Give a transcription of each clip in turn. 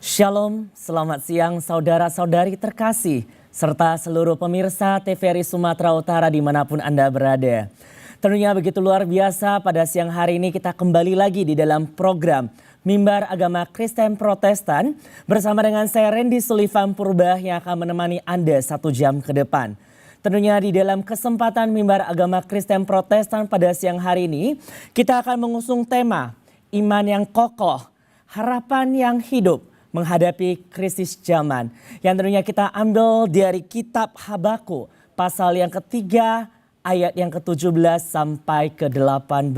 Shalom, selamat siang saudara-saudari terkasih, serta seluruh pemirsa TVRI Sumatera Utara dimanapun Anda berada. Tentunya begitu luar biasa pada siang hari ini kita kembali lagi di dalam program Mimbar Agama Kristen Protestan bersama dengan saya Randy Sullivan Purba yang akan menemani Anda 1 jam ke depan. Tentunya di dalam kesempatan Mimbar Agama Kristen Protestan pada siang hari ini kita akan mengusung tema Iman yang Kokoh, Harapan yang Hidup menghadapi krisis zaman, yang tentunya kita ambil dari kitab Habakuk pasal yang ketiga ayat yang ke-17 sampai ke-18.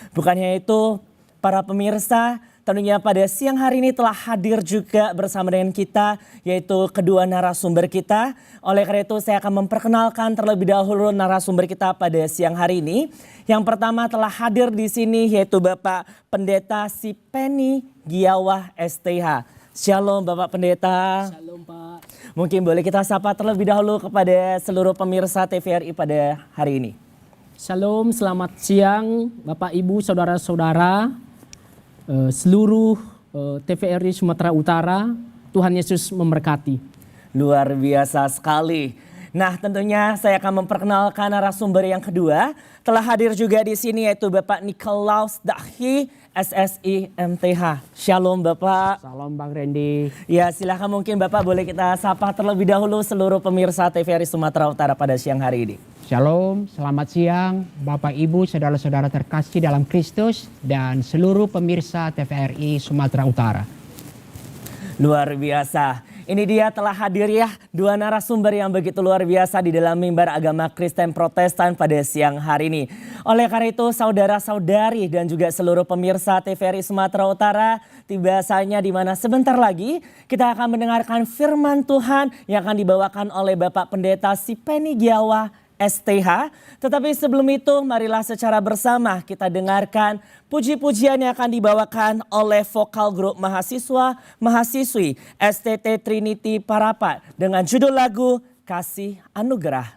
Bukannya itu, para pemirsa, tentunya pada siang hari ini telah hadir juga bersama dengan kita, yaitu kedua narasumber kita. Oleh karena itu saya akan memperkenalkan terlebih dahulu narasumber kita pada siang hari ini. Yang pertama telah hadir di sini yaitu Bapak Pendeta Sipeni Giawah STH. Shalom Bapak Pendeta. Shalom Pak. Mungkin boleh kita sapa terlebih dahulu kepada seluruh pemirsa TVRI pada hari ini. Shalom, selamat siang Bapak Ibu, saudara-saudara, seluruh TVRI Sumatera Utara. Tuhan Yesus memberkati. Luar biasa sekali. Nah, tentunya saya akan memperkenalkan narasumber yang kedua. Telah hadir juga di sini yaitu Bapak Nikolaus Dahi, SSI MTH. Shalom Bapak. Salam Bang Randy. Ya, silakan mungkin Bapak boleh kita sapa terlebih dahulu seluruh pemirsa TVRI Sumatera Utara pada siang hari ini. Shalom, selamat siang Bapak Ibu, saudara-saudara terkasih dalam Kristus dan seluruh pemirsa TVRI Sumatera Utara. Luar biasa. Ini dia telah hadir ya dua narasumber yang begitu luar biasa di dalam Mimbar Agama Kristen Protestan pada siang hari ini. Oleh karena itu saudara-saudari dan juga seluruh pemirsa TVRI Sumatera Utara, tiba saatnya di mana sebentar lagi kita akan mendengarkan firman Tuhan yang akan dibawakan oleh Bapak Pendeta Sipeni Giawah STH. Tetapi sebelum itu marilah secara bersama kita dengarkan puji-pujian yang akan dibawakan oleh vokal grup mahasiswa-mahasiswi STT Trinity Parapat dengan judul lagu Kasih Anugerah.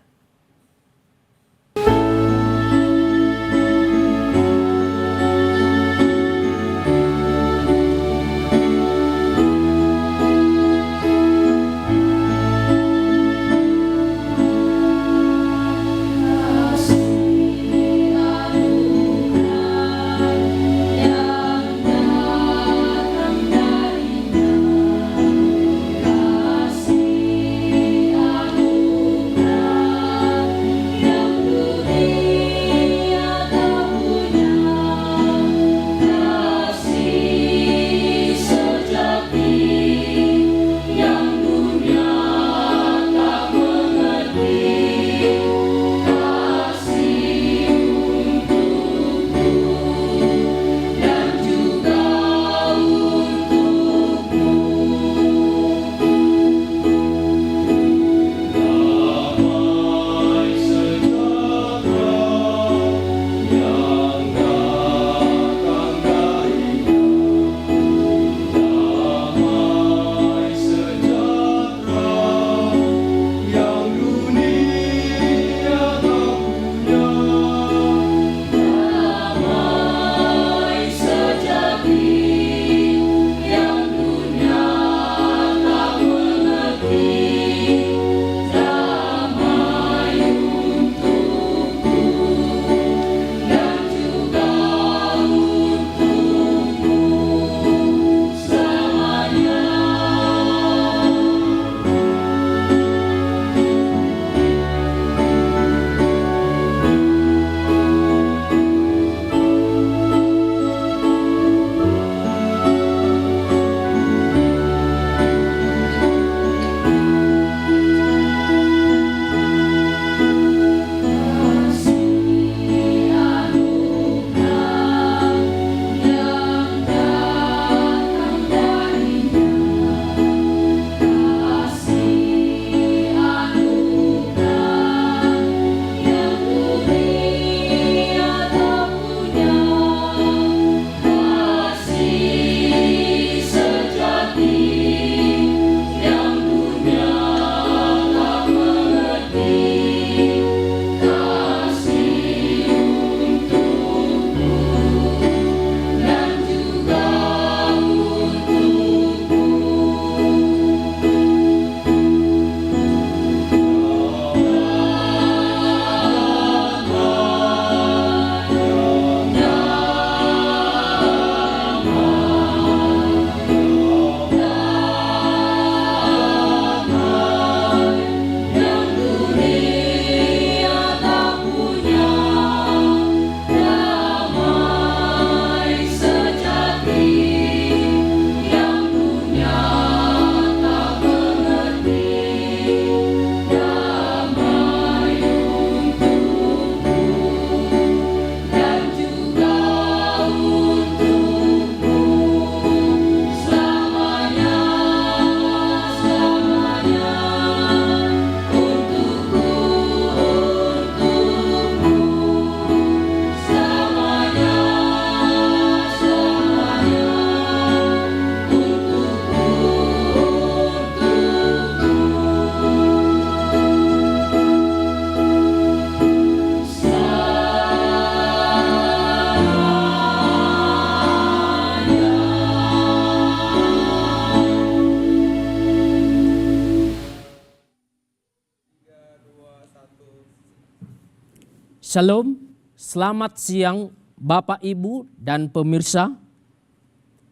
Shalom, selamat siang Bapak, Ibu, dan pemirsa.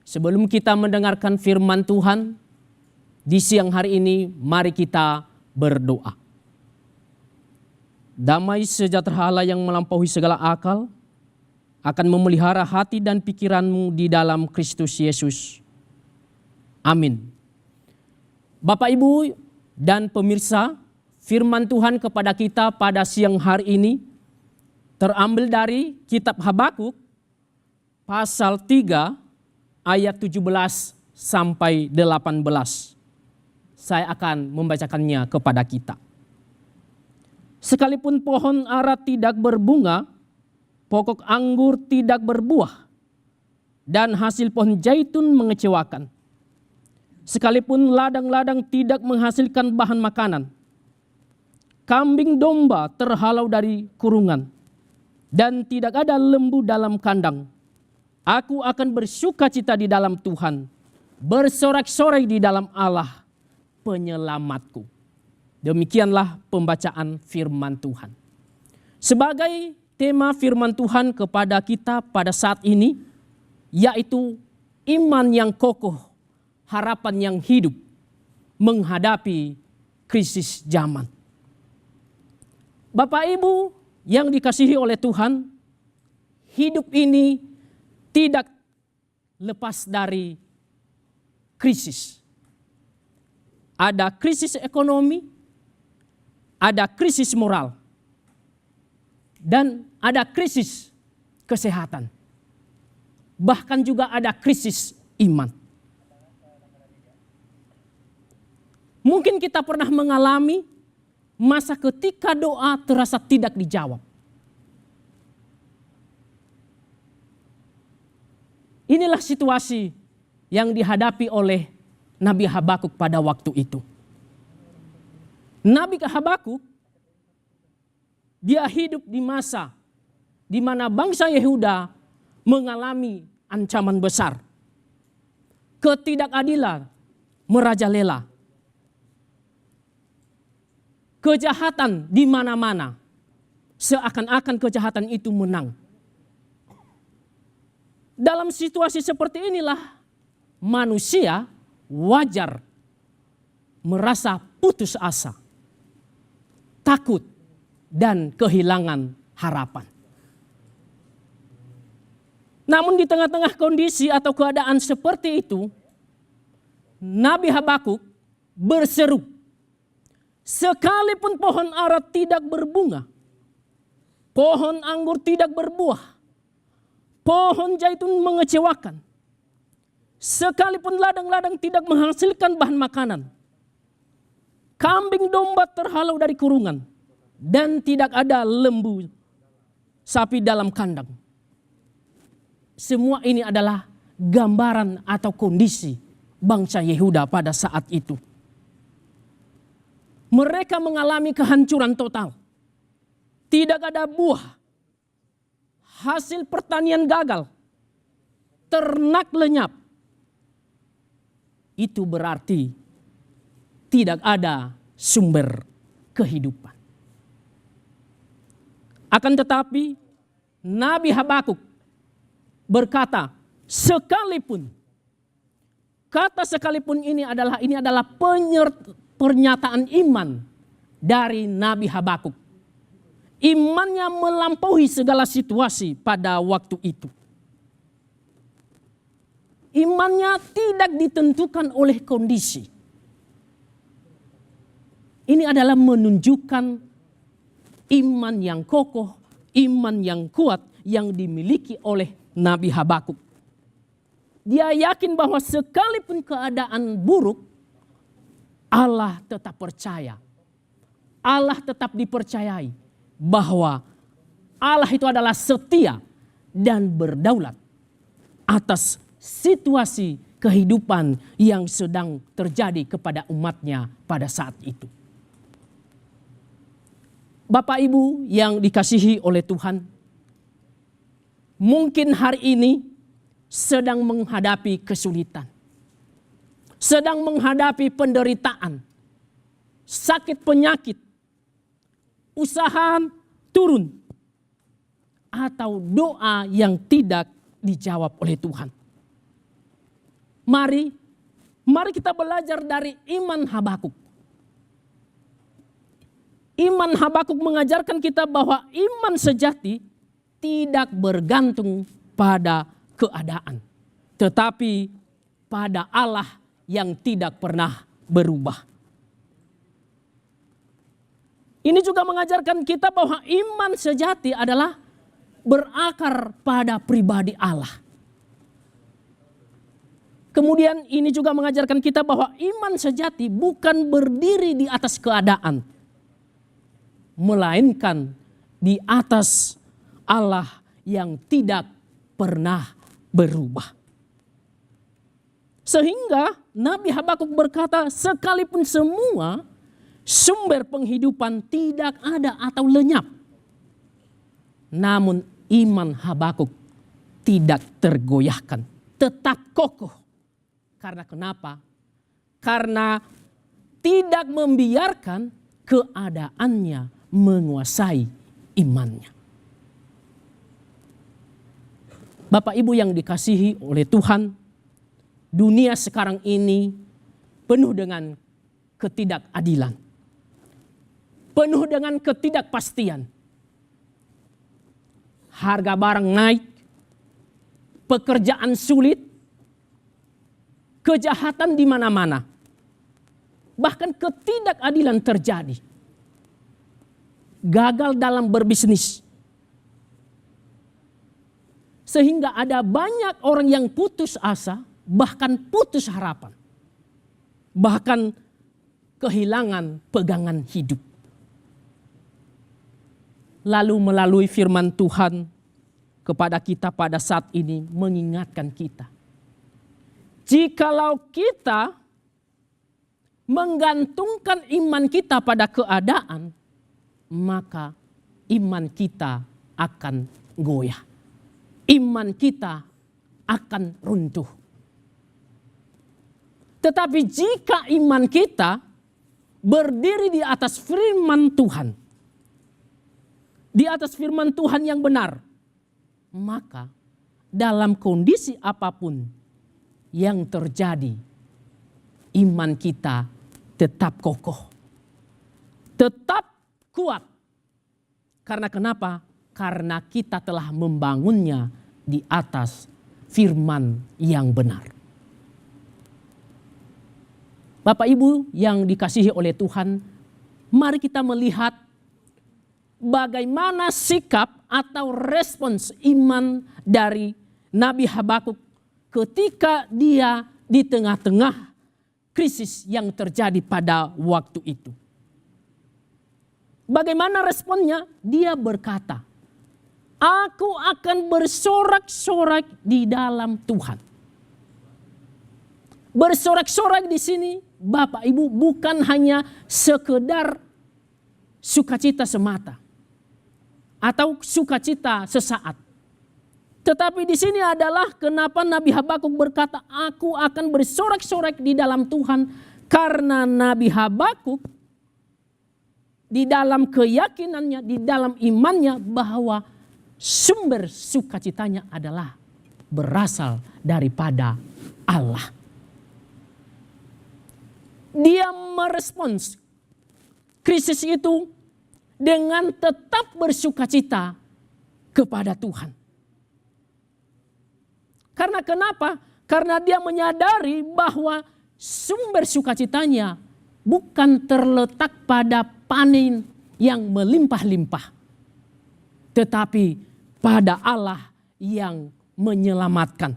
Sebelum kita mendengarkan firman Tuhan, di siang hari ini mari kita berdoa. Damai sejahtera Allah yang melampaui segala akal akan memelihara hati dan pikiranmu di dalam Kristus Yesus. Amin. Bapak, Ibu, dan pemirsa, firman Tuhan kepada kita pada siang hari ini terambil dari kitab Habakuk pasal 3 ayat 17 sampai 18. Saya akan membacakannya kepada kita. Sekalipun pohon ara tidak berbunga, pokok anggur tidak berbuah, dan hasil pohon zaitun mengecewakan. Sekalipun ladang-ladang tidak menghasilkan bahan makanan, kambing domba terhalau dari kurungan, dan tidak ada lembu dalam kandang. Aku akan bersukacita di dalam Tuhan, bersorak-sorai di dalam Allah penyelamatku. Demikianlah pembacaan firman Tuhan. Sebagai tema firman Tuhan kepada kita pada saat ini, yaitu iman yang kokoh, harapan yang hidup menghadapi krisis zaman. Bapak, Ibu yang dikasihi oleh Tuhan, hidup ini tidak lepas dari krisis. Ada krisis ekonomi, ada krisis moral, dan ada krisis kesehatan. Bahkan juga ada krisis iman. Mungkin kita pernah mengalami masa ketika doa terasa tidak dijawab. Inilah situasi yang dihadapi oleh Nabi Habakuk pada waktu itu. Nabi Habakuk, dia hidup di masa di mana bangsa Yehuda mengalami ancaman besar. Ketidakadilan merajalela. Kejahatan di mana-mana. Seakan-akan kejahatan itu menang. Dalam situasi seperti inilah manusia wajar merasa putus asa, takut, dan kehilangan harapan. Namun di tengah-tengah kondisi atau keadaan seperti itu, Nabi Habakuk berseru, sekalipun pohon ara tidak berbunga, pohon anggur tidak berbuah, pohon zaitun mengecewakan, sekalipun ladang-ladang tidak menghasilkan bahan makanan, kambing domba terhalau dari kurungan, dan tidak ada lembu sapi dalam kandang. Semua ini adalah gambaran atau kondisi bangsa Yehuda pada saat itu. Mereka mengalami kehancuran total. Tidak ada buah. Hasil pertanian gagal. Ternak lenyap. Itu berarti tidak ada sumber kehidupan. Akan tetapi Nabi Habakuk berkata, sekalipun. Kata sekalipun ini adalah pernyataan iman dari Nabi Habakuk. Imannya melampaui segala situasi pada waktu itu. Imannya tidak ditentukan oleh kondisi. Ini adalah menunjukkan iman yang kokoh, iman yang kuat yang dimiliki oleh Nabi Habakuk. Dia yakin bahwa sekalipun keadaan buruk, Allah tetap percaya. Allah tetap dipercayai bahwa Allah itu adalah setia dan berdaulat atas situasi kehidupan yang sedang terjadi kepada umatnya pada saat itu. Bapak Ibu yang dikasihi oleh Tuhan, mungkin hari ini sedang menghadapi kesulitan, sedang menghadapi penderitaan, sakit penyakit, usaha turun, atau doa yang tidak dijawab oleh Tuhan. Mari kita belajar dari iman Habakuk. Iman Habakuk mengajarkan kita bahwa iman sejati tidak bergantung pada keadaan, tetapi pada Allah yang tidak pernah berubah. Ini juga mengajarkan kita bahwa iman sejati adalah berakar pada pribadi Allah. Kemudian ini juga mengajarkan kita bahwa iman sejati bukan berdiri di atas keadaan, melainkan di atas Allah yang tidak pernah berubah. Sehingga Nabi Habakuk berkata, sekalipun semua sumber penghidupan tidak ada atau lenyap, namun iman Habakuk tidak tergoyahkan, tetap kokoh. Karena kenapa? Karena tidak membiarkan keadaannya menguasai imannya. Bapak Ibu yang dikasihi oleh Tuhan, dunia sekarang ini penuh dengan ketidakadilan, penuh dengan ketidakpastian. Harga barang naik, pekerjaan sulit, kejahatan di mana-mana, bahkan ketidakadilan terjadi. Gagal dalam berbisnis. Sehingga ada banyak orang yang putus asa, bahkan putus harapan. Bahkan kehilangan pegangan hidup. Lalu melalui firman Tuhan kepada kita pada saat ini mengingatkan kita. Jikalau kita menggantungkan iman kita pada keadaan, maka iman kita akan goyah. Iman kita akan runtuh. Tetapi jika iman kita berdiri di atas firman Tuhan, di atas firman Tuhan yang benar, maka dalam kondisi apapun yang terjadi, iman kita tetap kokoh, tetap kuat. Karena kenapa? Karena kita telah membangunnya di atas firman yang benar. Bapak Ibu yang dikasihi oleh Tuhan, mari kita melihat bagaimana sikap atau respons iman dari Nabi Habakuk ketika dia di tengah-tengah krisis yang terjadi pada waktu itu. Bagaimana responnya? Dia berkata, aku akan bersorak-sorak di dalam Tuhan. Bersorak-sorak di sini, Bapak Ibu, bukan hanya sekedar sukacita semata atau sukacita sesaat. Tetapi di sini adalah kenapa Nabi Habakuk berkata, aku akan bersorak-sorak di dalam Tuhan. Karena Nabi Habakuk di dalam keyakinannya, di dalam imannya bahwa sumber sukacitanya adalah berasal daripada Allah. Dia merespons krisis itu dengan tetap bersukacita kepada Tuhan. Karena kenapa? Karena dia menyadari bahwa sumber sukacitanya bukan terletak pada panen yang melimpah-limpah, tetapi pada Allah yang menyelamatkan.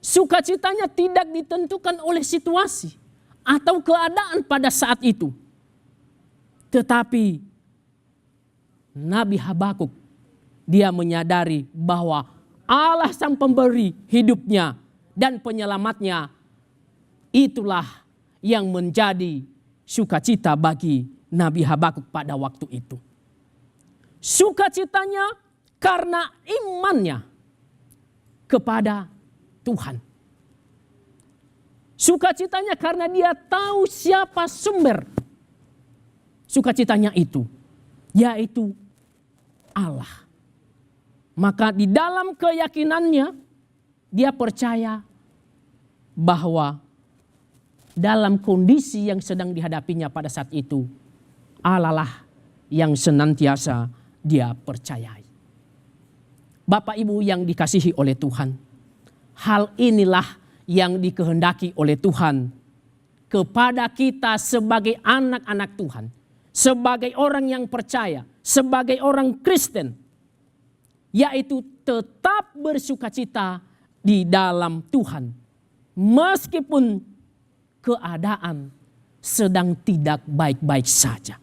Sukacitanya tidak ditentukan oleh situasi atau keadaan pada saat itu. Tetapi Nabi Habakuk, dia menyadari bahwa Allah sang pemberi hidupnya dan penyelamatnya, itulah yang menjadi sukacita bagi Nabi Habakuk pada waktu itu. Sukacitanya karena imannya kepada Tuhan. Sukacitanya karena dia tahu siapa sumber sukacitanya itu, yaitu Allah. Maka di dalam keyakinannya dia percaya bahwa dalam kondisi yang sedang dihadapinya pada saat itu, Allah lah yang senantiasa dia percayai. Bapak Ibu yang dikasihi oleh Tuhan, hal inilah yang dikehendaki oleh Tuhan kepada kita sebagai anak-anak Tuhan, sebagai orang yang percaya, sebagai orang Kristen, yaitu tetap bersukacita di dalam Tuhan, meskipun keadaan sedang tidak baik-baik saja.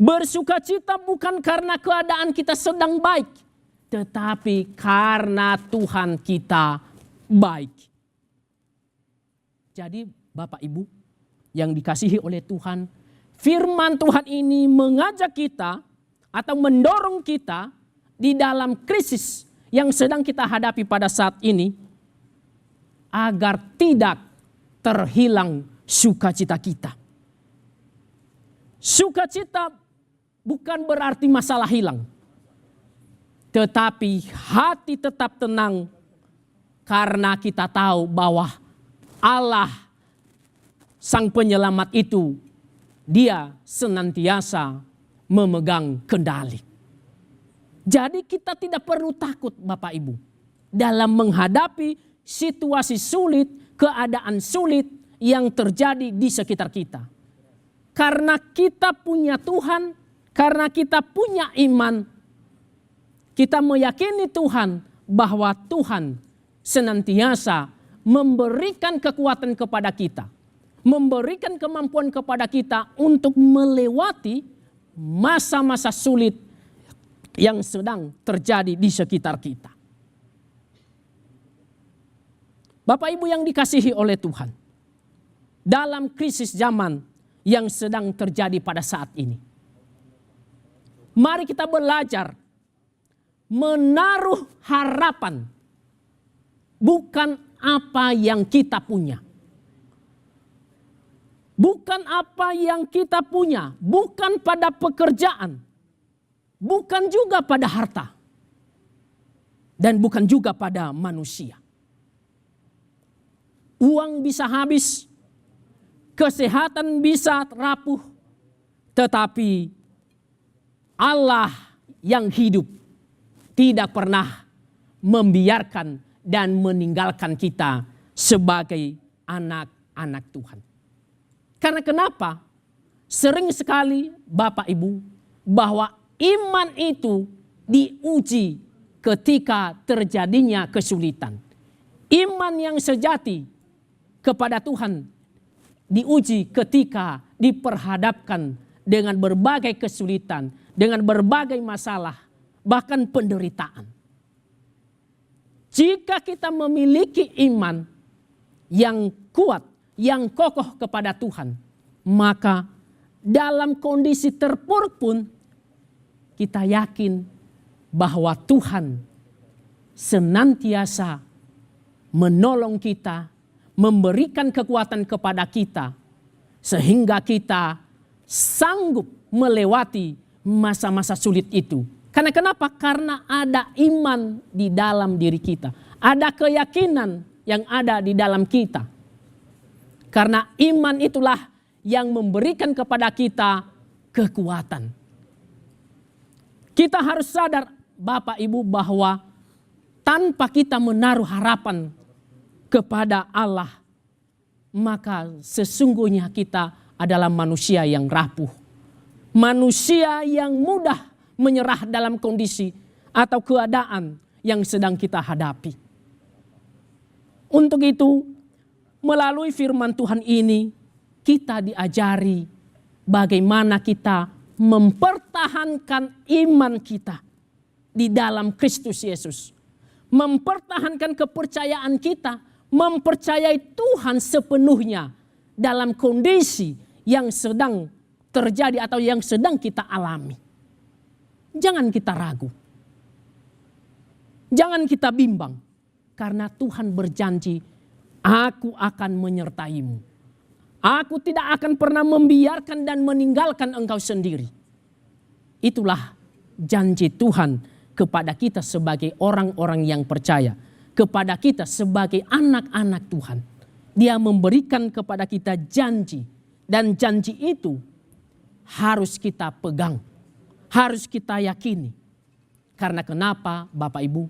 Bersukacita bukan karena keadaan kita sedang baik, tetapi karena Tuhan kita baik. Jadi Bapak Ibu yang dikasihi oleh Tuhan, firman Tuhan ini mengajak kita atau mendorong kita di dalam krisis yang sedang kita hadapi pada saat ini, agar tidak terhilang sukacita kita. Sukacita bukan berarti masalah hilang, tetapi hati tetap tenang karena kita tahu bahwa Allah Sang Penyelamat itu, dia senantiasa memegang kendali. Jadi kita tidak perlu takut Bapak Ibu dalam menghadapi situasi sulit, keadaan sulit yang terjadi di sekitar kita. Karena kita punya Tuhan, karena kita punya iman, kita meyakini Tuhan bahwa Tuhan senantiasa memberikan kekuatan kepada kita, memberikan kemampuan kepada kita untuk melewati masa-masa sulit yang sedang terjadi di sekitar kita. Bapak Ibu yang dikasihi oleh Tuhan, dalam krisis zaman yang sedang terjadi pada saat ini, mari kita belajar menaruh harapan bukan apa yang kita punya. Bukan apa yang kita punya, bukan pada pekerjaan, bukan juga pada harta, dan bukan juga pada manusia. Uang bisa habis, kesehatan bisa rapuh, tetapi Allah yang hidup tidak pernah membiarkan dan meninggalkan kita sebagai anak-anak Tuhan. Karena kenapa? Sering sekali Bapak Ibu bahwa iman itu diuji ketika terjadinya kesulitan. Iman yang sejati kepada Tuhan diuji ketika diperhadapkan dengan berbagai kesulitan, dengan berbagai masalah, bahkan penderitaan. Jika kita memiliki iman yang kuat, yang kokoh kepada Tuhan, maka dalam kondisi terpuruk pun kita yakin bahwa Tuhan senantiasa menolong kita, memberikan kekuatan kepada kita, sehingga kita sanggup melewati masa-masa sulit itu. Karena kenapa? Karena ada iman di dalam diri kita. Ada keyakinan yang ada di dalam kita. Karena iman itulah yang memberikan kepada kita kekuatan. Kita harus sadar Bapak Ibu bahwa tanpa kita menaruh harapan kepada Allah, maka sesungguhnya kita adalah manusia yang rapuh. Manusia yang mudah menyerah dalam kondisi atau keadaan yang sedang kita hadapi. Untuk itu, melalui firman Tuhan ini, kita diajari bagaimana kita mempertahankan iman kita di dalam Kristus Yesus. Mempertahankan kepercayaan kita, mempercayai Tuhan sepenuhnya dalam kondisi yang sedang terjadi atau yang sedang kita alami. Jangan kita ragu. Jangan kita bimbang. Karena Tuhan berjanji, aku akan menyertaimu. Aku tidak akan pernah membiarkan dan meninggalkan engkau sendiri. Itulah janji Tuhan kepada kita sebagai orang-orang yang percaya. Kepada kita sebagai anak-anak Tuhan. Dia memberikan kepada kita janji. Dan janji itu harus kita pegang. Harus kita yakini. Karena kenapa Bapak Ibu?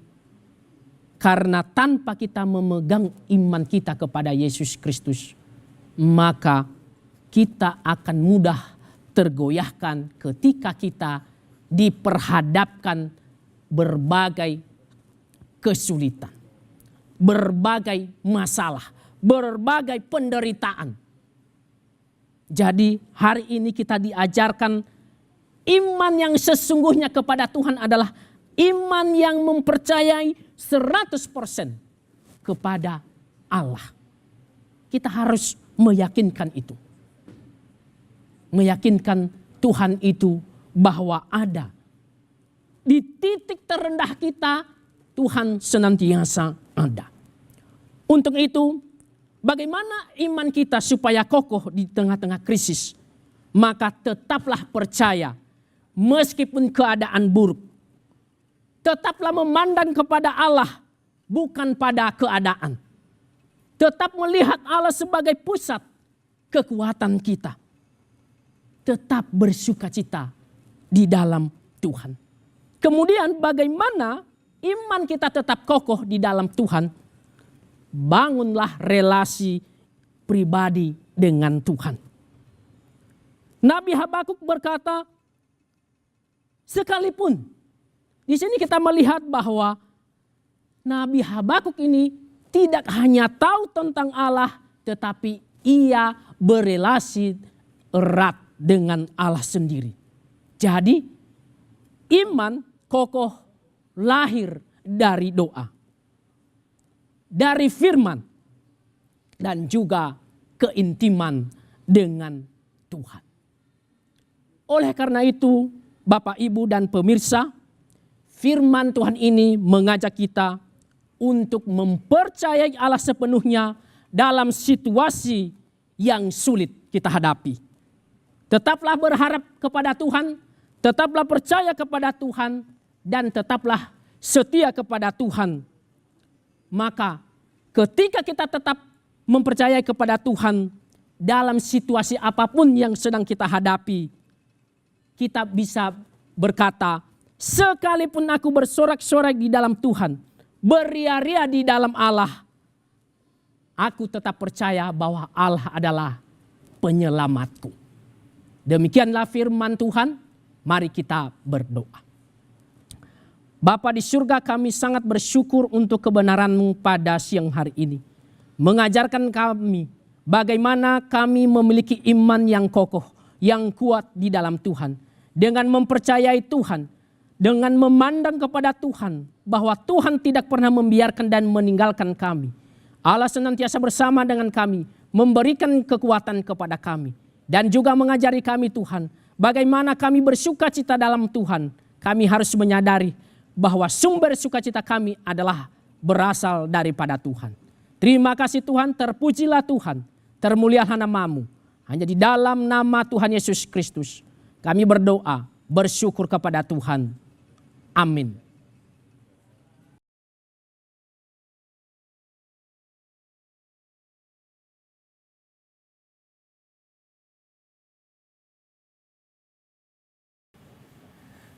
Karena tanpa kita memegang iman kita kepada Yesus Kristus, maka kita akan mudah tergoyahkan ketika kita diperhadapkan berbagai kesulitan, berbagai masalah, berbagai penderitaan. Jadi hari ini kita diajarkan iman yang sesungguhnya kepada Tuhan adalah iman yang mempercayai 100% kepada Allah. Kita harus meyakinkan itu. Meyakinkan Tuhan itu bahwa ada. Di titik terendah kita, Tuhan senantiasa ada. Untuk itu, bagaimana iman kita supaya kokoh di tengah-tengah krisis? Maka tetaplah percaya meskipun keadaan buruk. Tetaplah memandang kepada Allah, bukan pada keadaan. Tetap melihat Allah sebagai pusat kekuatan kita. Tetap bersukacita di dalam Tuhan. Kemudian bagaimana iman kita tetap kokoh di dalam Tuhan? Bangunlah relasi pribadi dengan Tuhan. Nabi Habakuk berkata, sekalipun di sini kita melihat bahwa Nabi Habakuk ini tidak hanya tahu tentang Allah, tetapi ia berelasi erat dengan Allah sendiri. Jadi iman kokoh lahir dari doa, dari firman, dan juga keintiman dengan Tuhan. Oleh karena itu, Bapak, Ibu, dan pemirsa, firman Tuhan ini mengajak kita untuk mempercayai Allah sepenuhnya dalam situasi yang sulit kita hadapi. Tetaplah berharap kepada Tuhan, tetaplah percaya kepada Tuhan, dan tetaplah setia kepada Tuhan. Maka ketika kita tetap mempercayai kepada Tuhan dalam situasi apapun yang sedang kita hadapi, kita bisa berkata, sekalipun aku bersorak-sorai di dalam Tuhan, beria-ria di dalam Allah, aku tetap percaya bahwa Allah adalah penyelamatku. Demikianlah firman Tuhan, mari kita berdoa. Bapa di surga, kami sangat bersyukur untuk kebenaran-Mu pada siang hari ini. Mengajarkan kami bagaimana kami memiliki iman yang kokoh, yang kuat di dalam Tuhan. Dengan mempercayai Tuhan, dengan memandang kepada Tuhan bahwa Tuhan tidak pernah membiarkan dan meninggalkan kami. Allah senantiasa bersama dengan kami, memberikan kekuatan kepada kami. Dan juga mengajari kami Tuhan, bagaimana kami bersukacita dalam Tuhan. Kami harus menyadari bahwa sumber sukacita kami adalah berasal daripada Tuhan. Terima kasih Tuhan, terpujilah Tuhan, termulialah nama-Mu. Hanya di dalam nama Tuhan Yesus Kristus kami berdoa, bersyukur kepada Tuhan. Amin.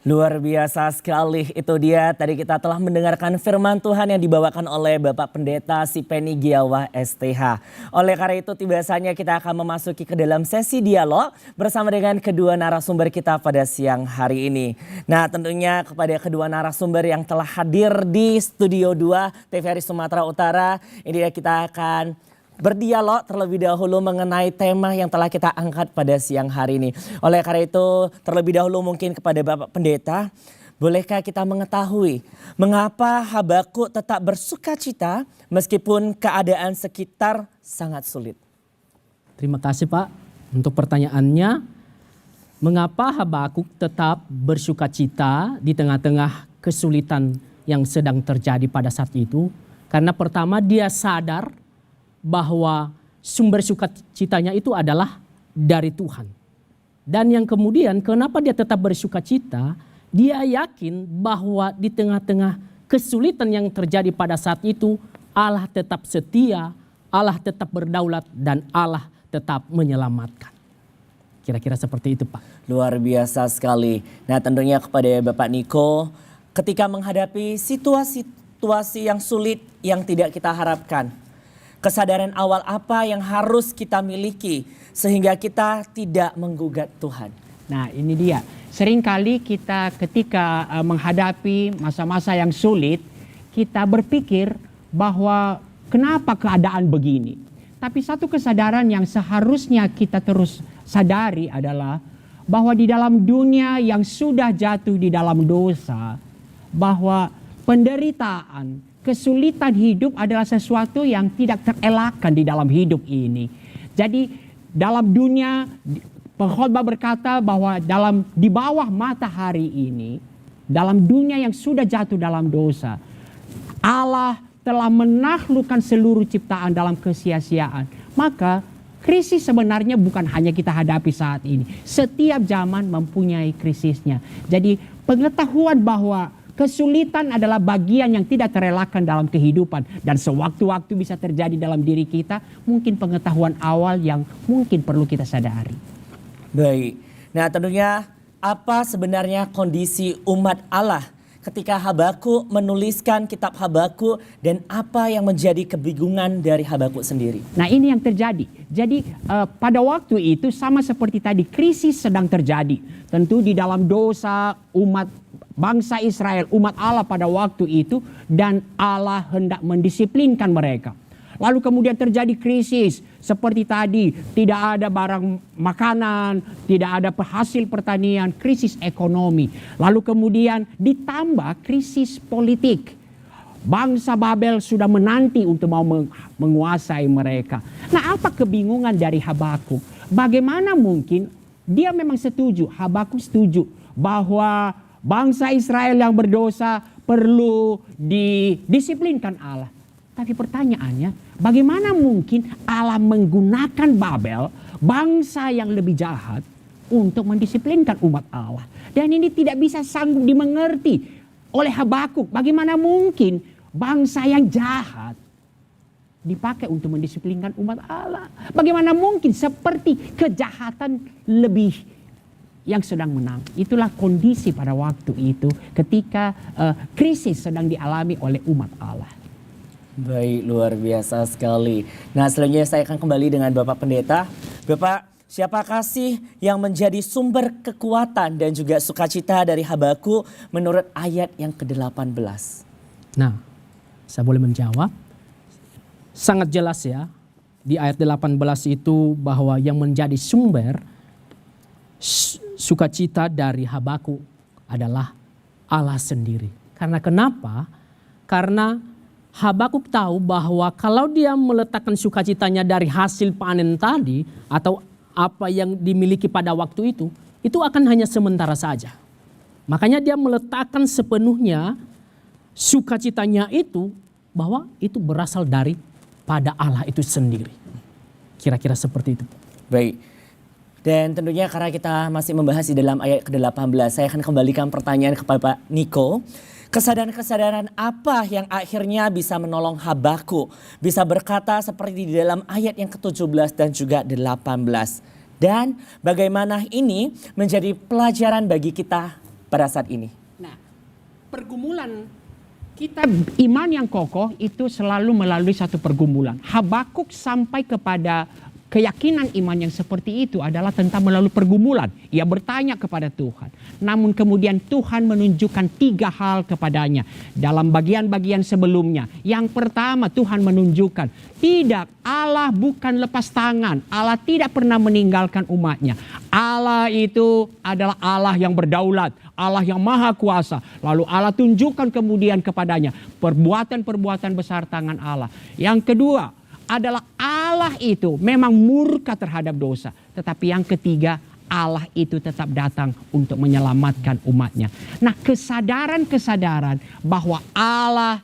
Luar biasa sekali, itu dia tadi kita telah mendengarkan firman Tuhan yang dibawakan oleh Bapak Pendeta Sipeni Giawa STH. Oleh karena itu tiba saatnya kita akan memasuki ke dalam sesi dialog bersama dengan kedua narasumber kita pada siang hari ini. Nah tentunya kepada kedua narasumber yang telah hadir di Studio 2 TVRI Sumatera Utara, ini kita akan berdialog terlebih dahulu mengenai tema yang telah kita angkat pada siang hari ini. Oleh karena itu terlebih dahulu mungkin kepada Bapak Pendeta, bolehkah kita mengetahui mengapa Habakuk tetap bersukacita meskipun keadaan sekitar sangat sulit? Terima kasih Pak untuk pertanyaannya. Mengapa Habakuk tetap bersukacita di tengah-tengah kesulitan yang sedang terjadi pada saat itu? Karena pertama dia sadar bahwa sumber sukacitanya itu adalah dari Tuhan. Dan yang kemudian kenapa dia tetap bersuka cita? Dia yakin bahwa di tengah-tengah kesulitan yang terjadi pada saat itu, Allah tetap setia, Allah tetap berdaulat, dan Allah tetap menyelamatkan. Kira-kira seperti itu, Pak. Luar biasa sekali. Nah, tentunya kepada Bapak Niko, ketika menghadapi situasi yang sulit yang tidak kita harapkan, kesadaran awal apa yang harus kita miliki sehingga kita tidak menggugat Tuhan? Nah, ini dia. Seringkali kita ketika menghadapi masa-masa yang sulit, kita berpikir bahwa kenapa keadaan begini. Tapi satu kesadaran yang seharusnya kita terus sadari adalah bahwa di dalam dunia yang sudah jatuh di dalam dosa, bahwa penderitaan, kesulitan hidup adalah sesuatu yang tidak terelakkan di dalam hidup ini. Jadi dalam dunia, pengkhotbah berkata bahwa di bawah matahari ini, dalam dunia yang sudah jatuh dalam dosa, Allah telah menaklukkan seluruh ciptaan dalam kesia-siaan. Maka krisis sebenarnya bukan hanya kita hadapi saat ini. Setiap zaman mempunyai krisisnya. Jadi pengetahuan bahwa kesulitan adalah bagian yang tidak terelakkan dalam kehidupan. Dan sewaktu-waktu bisa terjadi dalam diri kita. Mungkin pengetahuan awal yang mungkin perlu kita sadari. Baik. Nah, tentunya apa sebenarnya kondisi umat Allah ketika Habakuk menuliskan kitab Habakuk dan apa yang menjadi kebingungan dari Habakuk sendiri? Nah, ini yang terjadi. Jadi pada waktu itu sama seperti tadi, krisis sedang terjadi. Tentu di dalam dosa umat bangsa Israel, umat Allah pada waktu itu, dan Allah hendak mendisiplinkan mereka. Lalu kemudian terjadi krisis seperti tadi, tidak ada barang makanan, tidak ada hasil pertanian, krisis ekonomi. Lalu kemudian ditambah krisis politik. Bangsa Babel sudah menanti untuk mau menguasai mereka. Nah, apa kebingungan dari Habakuk? Bagaimana mungkin dia memang setuju, Habakuk setuju bahwa bangsa Israel yang berdosa perlu didisiplinkan Allah. Tapi pertanyaannya, bagaimana mungkin Allah menggunakan Babel, bangsa yang lebih jahat, untuk mendisiplinkan umat Allah? Dan ini tidak bisa sanggup dimengerti oleh Habakuk. Bagaimana mungkin bangsa yang jahat dipakai untuk mendisiplinkan umat Allah? Bagaimana mungkin seperti kejahatan lebih yang sedang menang? Itulah kondisi pada waktu itu ketika krisis sedang dialami oleh umat Allah. Baik, luar biasa sekali. Nah, selanjutnya saya akan kembali dengan Bapak Pendeta. Bapak, siapakah sih yang menjadi sumber kekuatan dan juga sukacita dari Habakuk menurut ayat yang ke-18? Nah, saya boleh menjawab. Sangat jelas ya, di ayat 18 itu bahwa yang menjadi sumber sukacita dari Habakuk adalah Allah sendiri. Karena kenapa? Karena Habakuk tahu bahwa kalau dia meletakkan sukacitanya dari hasil panen tadi atau apa yang dimiliki pada waktu itu akan hanya sementara saja. Makanya dia meletakkan sepenuhnya sukacitanya itu bahwa itu berasal dari pada Allah itu sendiri. Kira-kira seperti itu. Baik. Dan tentunya karena kita masih membahas di dalam ayat ke-18, saya akan kembalikan pertanyaan kepada Pak Niko. Kesadaran-kesadaran apa yang akhirnya bisa menolong Habakuk bisa berkata seperti di dalam ayat yang ke-17 dan juga 18. Dan bagaimana ini menjadi pelajaran bagi kita pada saat ini? Nah, pergumulan kita, iman yang kokoh itu selalu melalui satu pergumulan. Habakuk sampai kepada keyakinan iman yang seperti itu adalah tentang melalui pergumulan. Ia bertanya kepada Tuhan. Namun kemudian Tuhan menunjukkan 3 hal kepadanya dalam bagian-bagian sebelumnya. Yang pertama, Tuhan menunjukkan tidak, Allah bukan lepas tangan. Allah tidak pernah meninggalkan umatnya. Allah itu adalah Allah yang berdaulat, Allah yang maha kuasa. Lalu Allah tunjukkan kemudian kepadanya perbuatan-perbuatan besar tangan Allah. Yang kedua adalah Allah itu memang murka terhadap dosa. Tetapi yang ketiga, Allah itu tetap datang untuk menyelamatkan umatnya. Nah, kesadaran-kesadaran bahwa Allah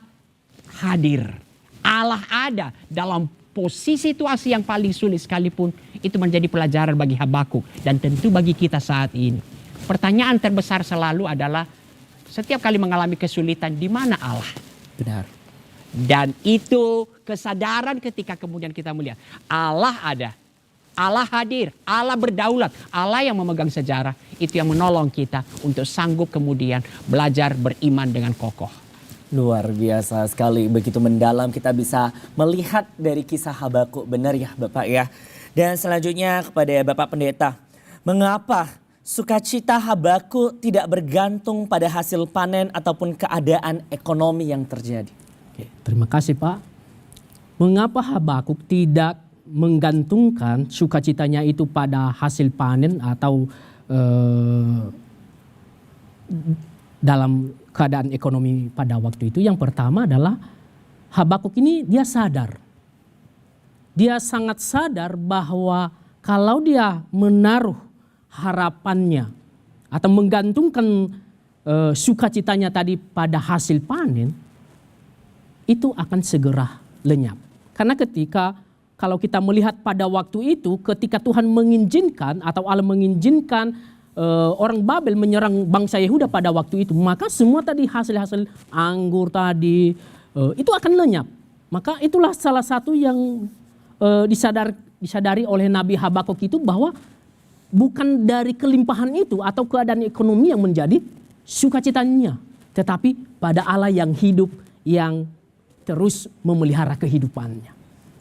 hadir, Allah ada dalam posisi situasi yang paling sulit sekalipun, itu menjadi pelajaran bagi Habakuk dan tentu bagi kita saat ini. Pertanyaan terbesar selalu adalah setiap kali mengalami kesulitan, di mana Allah? Benar. Dan itu kesadaran ketika kemudian kita melihat Allah ada, Allah hadir, Allah berdaulat, Allah yang memegang sejarah, itu yang menolong kita untuk sanggup kemudian belajar beriman dengan kokoh. Luar biasa sekali, begitu mendalam kita bisa melihat dari kisah Habakuk, benar ya Bapak ya. Dan selanjutnya kepada Bapak Pendeta, mengapa sukacita Habakuk tidak bergantung pada hasil panen ataupun keadaan ekonomi yang terjadi? Oke, terima kasih Pak. Mengapa Habakuk tidak menggantungkan sukacitanya itu pada hasil panen atau dalam keadaan ekonomi pada waktu itu? Yang pertama adalah Habakuk ini dia sadar. Dia sangat sadar bahwa kalau dia menaruh harapannya atau menggantungkan sukacitanya tadi pada hasil panen, itu akan segera lenyap. Karena kalau kita melihat pada waktu itu ketika Tuhan mengizinkan atau Allah mengizinkan orang Babel menyerang bangsa Yehuda pada waktu itu, maka semua tadi hasil-hasil anggur tadi itu akan lenyap. Maka itulah salah satu yang disadari oleh Nabi Habakuk itu, bahwa bukan dari kelimpahan itu atau keadaan ekonomi yang menjadi sukacitanya, tetapi pada Allah yang hidup, yang terus memelihara kehidupannya.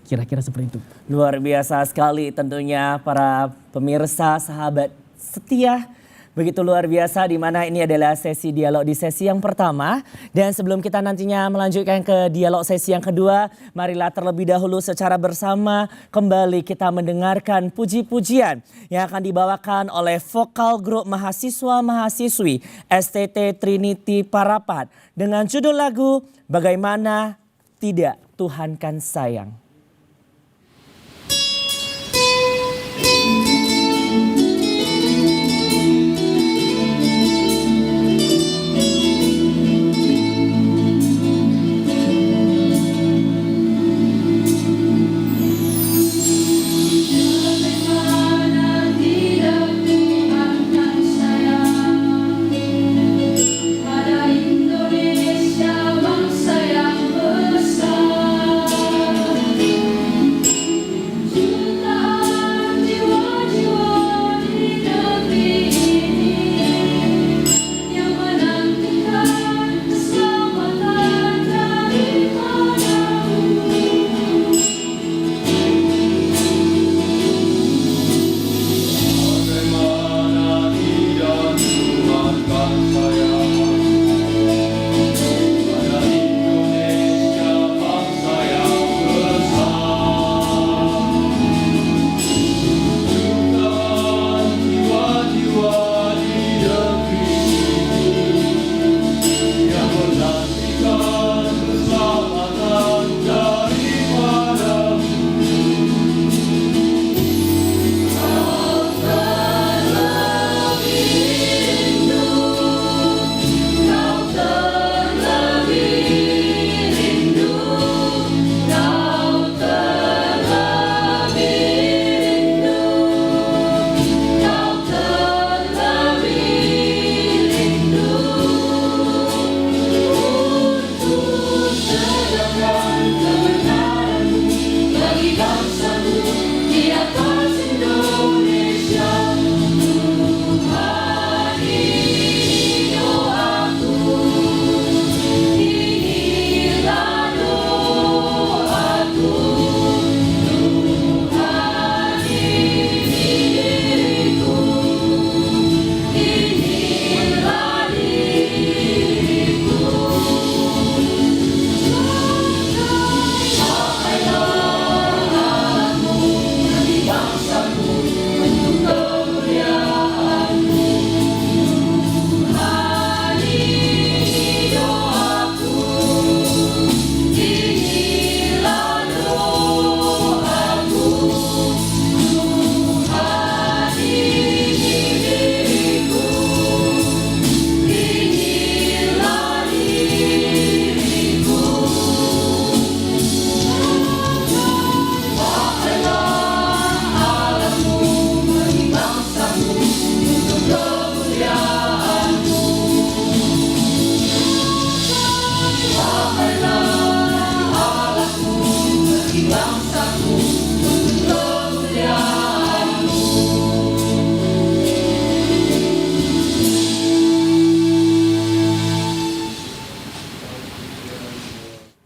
Kira-kira seperti itu. Luar biasa sekali tentunya para pemirsa, sahabat setia. Begitu luar biasa, di mana ini adalah sesi dialog di sesi yang pertama. Dan sebelum kita nantinya melanjutkan ke dialog sesi yang kedua, marilah terlebih dahulu secara bersama kembali kita mendengarkan puji-pujian yang akan dibawakan oleh vokal grup mahasiswa-mahasiswi STT Trinity Parapat dengan judul lagu Bagaimana Tidak Tuhan Kan Sayang. Indonesia bangsa yang besar.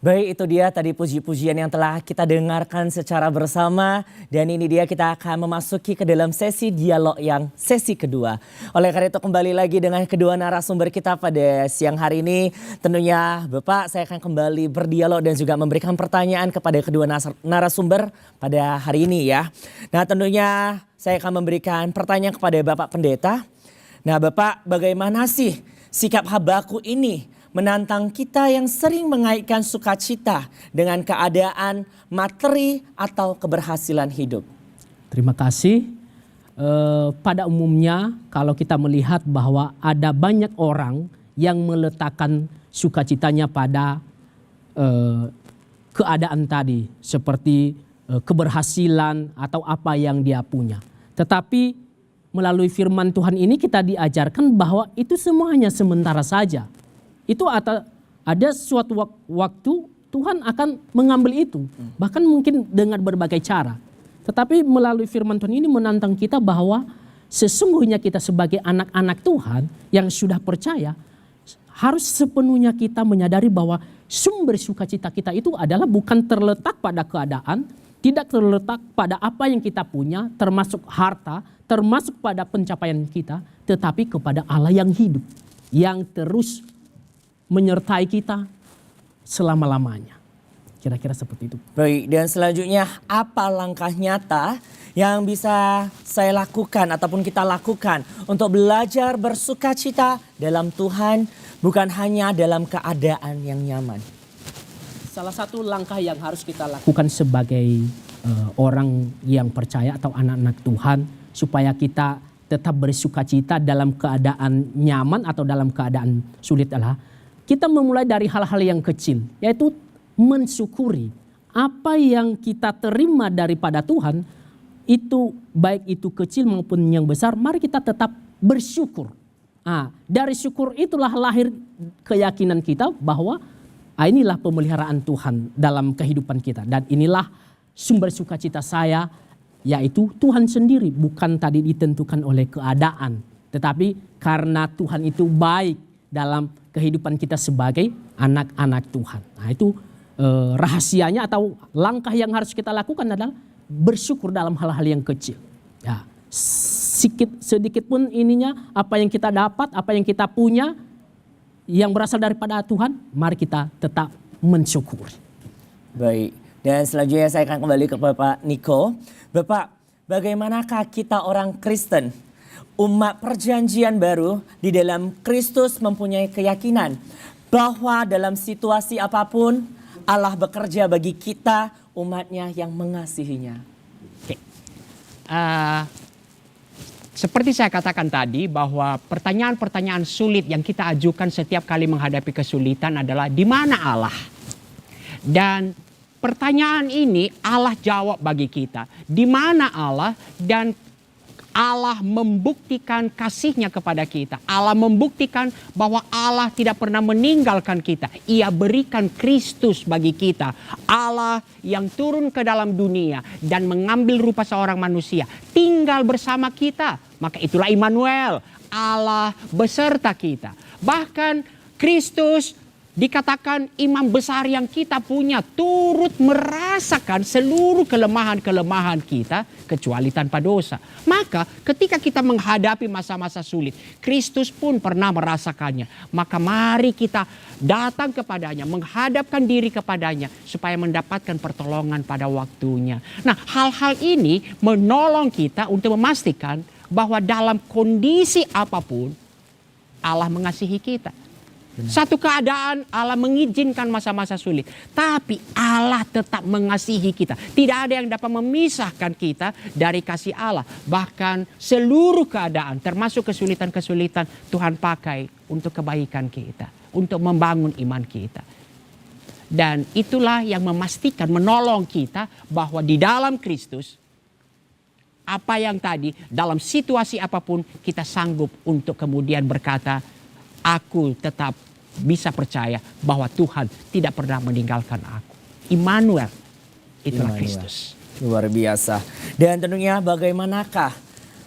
Baik, itu dia tadi puji-pujian yang telah kita dengarkan secara bersama. Dan ini dia kita akan memasuki ke dalam sesi dialog yang sesi kedua. Oleh karena itu kembali lagi dengan kedua narasumber kita pada siang hari ini. Tentunya Bapak saya akan kembali berdialog dan juga memberikan pertanyaan kepada kedua narasumber pada hari ini ya. Nah tentunya saya akan memberikan pertanyaan kepada Bapak Pendeta. Nah Bapak, bagaimana sih sikap Habakuk ini menantang kita yang sering mengaitkan sukacita dengan keadaan materi atau keberhasilan hidup? Terima kasih. Pada umumnya kalau kita melihat bahwa ada banyak orang yang meletakkan sukacitanya pada keadaan tadi. Seperti keberhasilan atau apa yang dia punya. Tetapi melalui firman Tuhan ini kita diajarkan bahwa itu semuanya sementara saja. Itu ada suatu waktu Tuhan akan mengambil itu. Bahkan mungkin dengan berbagai cara. Tetapi melalui firman Tuhan ini menantang kita bahwa sesungguhnya kita sebagai anak-anak Tuhan yang sudah percaya. Harus sepenuhnya kita menyadari bahwa sumber sukacita kita itu adalah bukan terletak pada keadaan. Tidak terletak pada apa yang kita punya termasuk harta. Termasuk pada pencapaian kita. Tetapi kepada Allah yang hidup. Yang terus menyertai kita selama-lamanya. Kira-kira seperti itu. Baik, dan selanjutnya apa langkah nyata yang bisa saya lakukan ataupun kita lakukan untuk belajar bersukacita dalam Tuhan bukan hanya dalam keadaan yang nyaman? Salah satu langkah yang harus kita lakukan sebagai orang yang percaya atau anak-anak Tuhan supaya kita tetap bersukacita dalam keadaan nyaman atau dalam keadaan sulit adalah kita memulai dari hal-hal yang kecil, yaitu mensyukuri apa yang kita terima daripada Tuhan, itu baik itu kecil maupun yang besar, mari kita tetap bersyukur. Dari syukur itulah lahir keyakinan kita bahwa inilah pemeliharaan Tuhan dalam kehidupan kita. Dan inilah sumber sukacita saya, yaitu Tuhan sendiri, bukan tadi ditentukan oleh keadaan. Tetapi karena Tuhan itu baik dalam kehidupan kita sebagai anak-anak Tuhan. Nah itu rahasianya atau langkah yang harus kita lakukan adalah bersyukur dalam hal-hal yang kecil. Ya, sedikit pun ininya apa yang kita dapat, apa yang kita punya yang berasal daripada Tuhan, mari kita tetap mensyukuri. Baik, dan selanjutnya saya akan kembali ke Bapak Niko. Bapak, bagaimanakah kita orang Kristen, umat perjanjian baru di dalam Kristus mempunyai keyakinan bahwa dalam situasi apapun Allah bekerja bagi kita umatnya yang mengasihinya? Oke. Seperti saya katakan tadi bahwa pertanyaan-pertanyaan sulit yang kita ajukan setiap kali menghadapi kesulitan adalah di mana Allah? Dan pertanyaan ini Allah jawab bagi kita. Di mana Allah? Dan Allah membuktikan kasih-Nya kepada kita. Allah membuktikan bahwa Allah tidak pernah meninggalkan kita. Ia berikan Kristus bagi kita. Allah yang turun ke dalam dunia dan mengambil rupa seorang manusia. Tinggal bersama kita. Maka itulah Immanuel. Allah beserta kita. Bahkan Kristus dikatakan imam besar yang kita punya turut merasakan seluruh kelemahan-kelemahan kita kecuali tanpa dosa. Maka ketika kita menghadapi masa-masa sulit, Kristus pun pernah merasakannya. Maka mari kita datang kepadanya, menghadapkan diri kepadanya supaya mendapatkan pertolongan pada waktunya. Nah, hal-hal ini menolong kita untuk memastikan bahwa dalam kondisi apapun Allah mengasihi kita. Benar. Satu keadaan Allah mengizinkan masa-masa sulit. Tapi Allah tetap mengasihi kita. Tidak ada yang dapat memisahkan kita dari kasih Allah. Bahkan seluruh keadaan termasuk kesulitan-kesulitan Tuhan pakai untuk kebaikan kita. Untuk membangun iman kita. Dan itulah yang memastikan menolong kita bahwa di dalam Kristus. Apa yang tadi dalam situasi apapun kita sanggup untuk kemudian berkata. Aku tetap bisa percaya bahwa Tuhan tidak pernah meninggalkan aku. Immanuel, itulah Kristus. Luar biasa. Dan tentunya bagaimanakah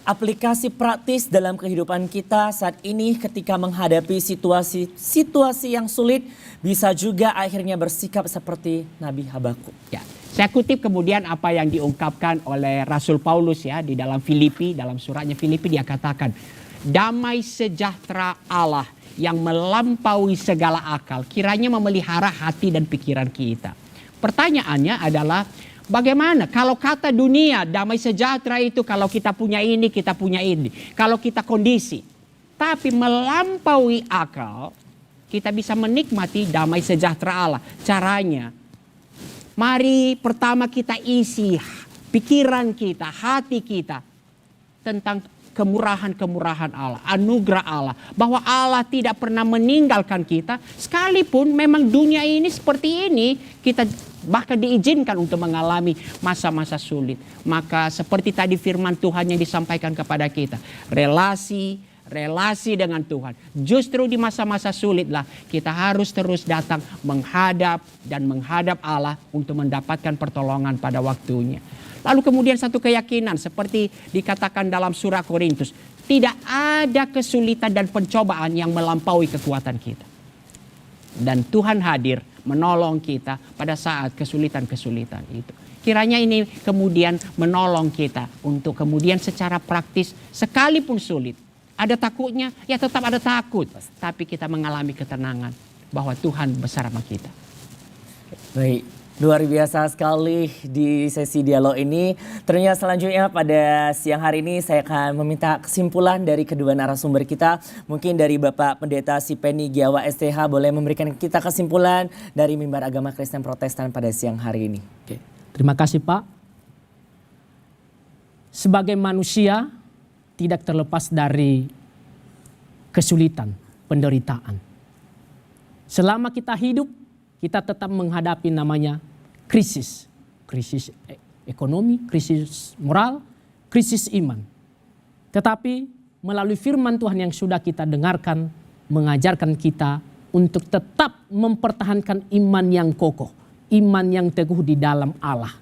aplikasi praktis dalam kehidupan kita saat ini ketika menghadapi situasi yang sulit, bisa juga akhirnya bersikap seperti Nabi Habakuk. Ya, saya kutip kemudian apa yang diungkapkan oleh Rasul Paulus ya di dalam Filipi, dalam suratnya Filipi dia katakan, damai sejahtera Allah yang melampaui segala akal kiranya memelihara hati dan pikiran kita. Pertanyaannya adalah bagaimana kalau kata dunia damai sejahtera itu kalau kita punya ini, kita punya ini. Kalau kita kondisi. Tapi melampaui akal, kita bisa menikmati damai sejahtera Allah. Caranya, mari pertama kita isi pikiran kita, hati kita tentang kemurahan-kemurahan Allah, anugerah Allah. Bahwa Allah tidak pernah meninggalkan kita. Sekalipun memang dunia ini seperti ini, kita bahkan diizinkan untuk mengalami masa-masa sulit. Maka seperti tadi firman Tuhan yang disampaikan kepada kita. Relasi dengan Tuhan. Justru di masa-masa sulitlah kita harus terus datang menghadap Allah untuk mendapatkan pertolongan pada waktunya. Lalu kemudian satu keyakinan seperti dikatakan dalam surah Korintus. Tidak ada kesulitan dan pencobaan yang melampaui kekuatan kita. Dan Tuhan hadir menolong kita pada saat kesulitan-kesulitan itu. Kiranya ini kemudian menolong kita untuk kemudian secara praktis sekalipun sulit. Ada takutnya, ya tetap ada takut. Tapi kita mengalami ketenangan bahwa Tuhan bersama kita. Baik. Luar biasa sekali di sesi dialog ini. Tentunya selanjutnya pada siang hari ini saya akan meminta kesimpulan dari kedua narasumber kita. Mungkin dari Bapak Pendeta Sipeni Giawa STH boleh memberikan kita kesimpulan dari Mimbar Agama Kristen Protestan pada siang hari ini. Oke. Terima kasih Pak. Sebagai manusia tidak terlepas dari kesulitan, penderitaan. Selama kita hidup, kita tetap menghadapi namanya krisis. Krisis ekonomi, krisis moral, krisis iman. Tetapi melalui firman Tuhan yang sudah kita dengarkan, mengajarkan kita untuk tetap mempertahankan iman yang kokoh. Iman yang teguh di dalam Allah.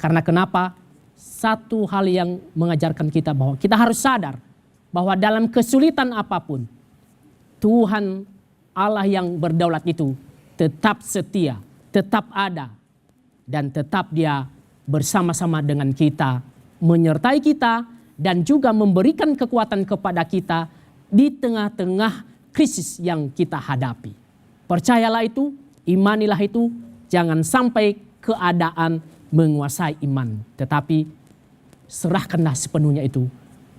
Karena kenapa? Satu hal yang mengajarkan kita bahwa kita harus sadar bahwa dalam kesulitan apapun, Tuhan Allah yang berdaulat itu tetap setia, tetap ada, dan tetap Dia bersama-sama dengan kita, menyertai kita, dan juga memberikan kekuatan kepada kita di tengah-tengah krisis yang kita hadapi. Percayalah itu, imanilah itu, jangan sampai keadaan menguasai iman, tetapi serahkanlah sepenuhnya itu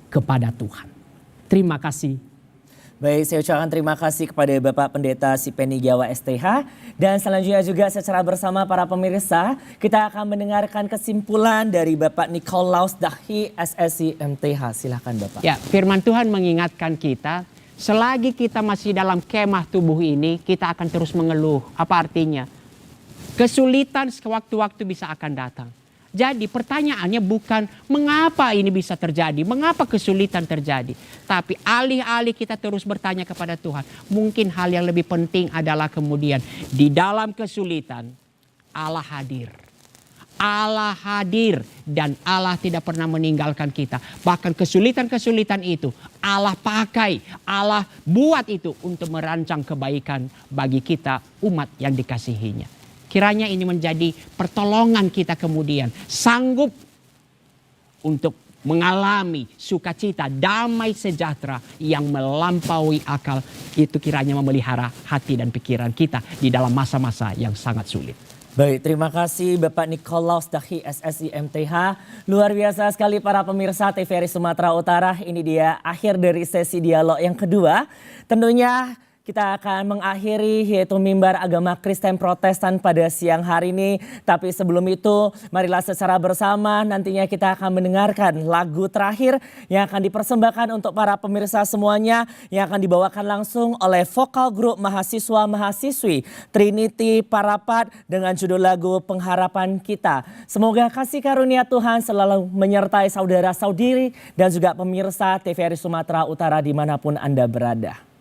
kepada Tuhan. Terima kasih. Baik, saya ucapkan terima kasih kepada Bapak Pendeta Sipeni Giawa STH. Dan selanjutnya juga secara bersama para pemirsa, kita akan mendengarkan kesimpulan dari Bapak Nikolaus Dahi SSI MTH. Silakan Bapak. Ya, firman Tuhan mengingatkan kita, selagi kita masih dalam kemah tubuh ini, kita akan terus mengeluh. Apa artinya? Kesulitan sewaktu-waktu bisa akan datang. Jadi pertanyaannya bukan mengapa ini bisa terjadi, mengapa kesulitan terjadi. Tapi alih-alih kita terus bertanya kepada Tuhan, mungkin hal yang lebih penting adalah kemudian di dalam kesulitan Allah hadir. Allah hadir dan Allah tidak pernah meninggalkan kita. Bahkan kesulitan-kesulitan itu Allah pakai, Allah buat itu untuk merancang kebaikan bagi kita umat yang dikasihinya. Kiranya ini menjadi pertolongan kita kemudian sanggup untuk mengalami sukacita, damai sejahtera yang melampaui akal. Itu kiranya memelihara hati dan pikiran kita di dalam masa-masa yang sangat sulit. Baik, terima kasih Bapak Nikolaus Dahi SSI MTH. Luar biasa sekali para pemirsa TVRI Sumatera Utara. Ini dia akhir dari sesi dialog yang kedua. Tentunya kita akan mengakhiri yaitu Mimbar Agama Kristen Protestan pada siang hari ini. Tapi sebelum itu marilah secara bersama nantinya kita akan mendengarkan lagu terakhir yang akan dipersembahkan untuk para pemirsa semuanya. Yang akan dibawakan langsung oleh vokal grup mahasiswa-mahasiswi Trinity Parapat dengan judul lagu Pengharapan Kita. Semoga kasih karunia Tuhan selalu menyertai saudara-saudari dan juga pemirsa TVRI Sumatera Utara dimanapun Anda berada.